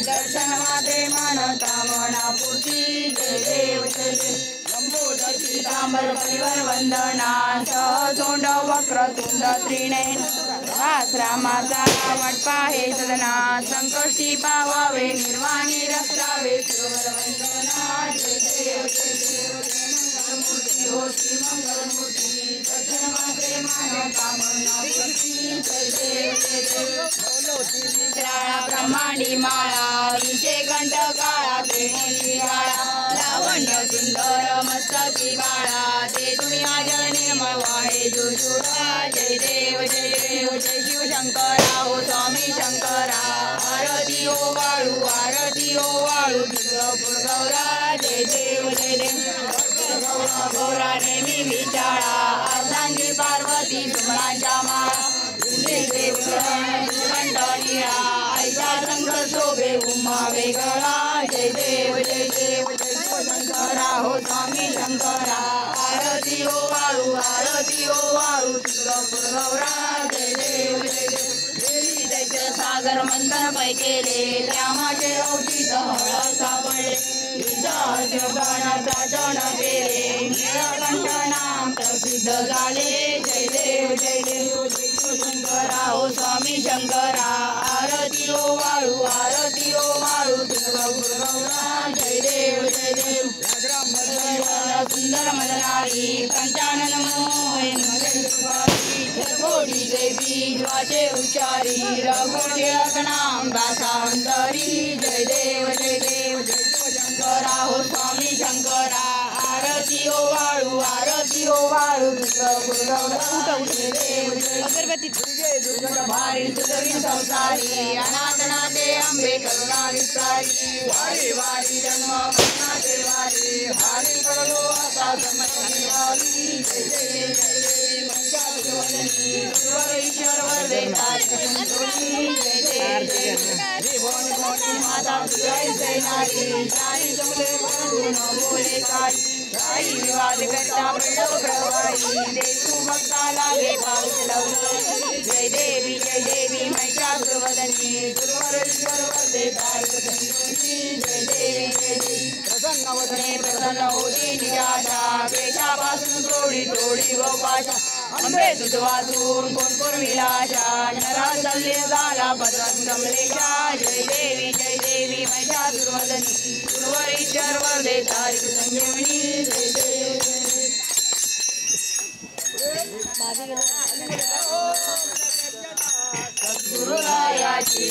दर्शन मात्रे मन कामना पूर्ती जय देव जय देव लंबोदर पीतांबर परिवर वंदना सहसोंड वक्रतुंड त्रिनयन रामाचा वटपा हे सदना संकष्टी पावावे निर्वाणी रक्षावे सरोवर वंदना जय देव जय देव मंगलमूर्ती हो श्री मंगलमूर्ती दर्शन मात्रे मन कामना पूर्ती जय देव जय देव ब्रह्मांडी माळा विषे कंठ काळा प्रेमी काळा लावण्य सुंदर मस्तकी बाळा ते दुनिया जल निर्मळ वाहे जुजुळा जय देव जय देव जय शिव शंकरा हो स्वामी शंकरा आरती ओ वाळू तुळजापूर गौरा जय देव जय देव गौरा नेहमी विचारा अर्धांगी पार्वती सुमनांच्या माळा ऐसा रंग शोभे उमा वेगळा जय देव जय देव जय शंकरा हो स्वामी शंकरा आरती ओ वाळू तुळजापूर गौरा जय देव जय देव दैत्य सागर मंथन पै केले त्यामाचे औषध हळ सापडले प्राशन केले नीलकंठ नाम प्रसिद्ध झाले जय देव जय देव शंकरा हो स्वामी शंकरा आरती ओ वाळू तुळजापूर गौरा जय देव जय देव सुंदर मदनारी पंचानन मोहन घोडी देवी ज्वाचे उच्चारी रघुटिलक नाम दासांतरी जय देव जय देव जय शंकरा हो स्वामी शंकरा आरती ओ वाळू तुळजापूर गौरा जय देव अगरबत्ती भारी तुझी संसारी अनाथनाथे अंबे करुणा विस्तारी वारी वारी जन्म मरणाचे वारी हारी पडलो आता समजणी वारी जय जय जय जय पंचाक्षरवदनी ईश्वर वरदे तारक संतोषी जय जय जय भोनी माता जय जय नारी चारी जमले न बोले काही काही विवाद करता पडलो प्रवाही देखू भक्ता लागे पाऊस जय देवी महिषासुरवदनी गुरुवरेश्वर वरदे तारक संतोषी जय देवी जय देवी प्रसन्न होती निराशा पेशापासून थोडी गोपाशा अंबे तुझ वाचून कोण विलाशा नरा चालले झाला पदरात कमलेशा जय देवी महिषासुरवदनी गुरुवरेश्वर वरदे तारक संजीवनी जय देवी गुरुरायाची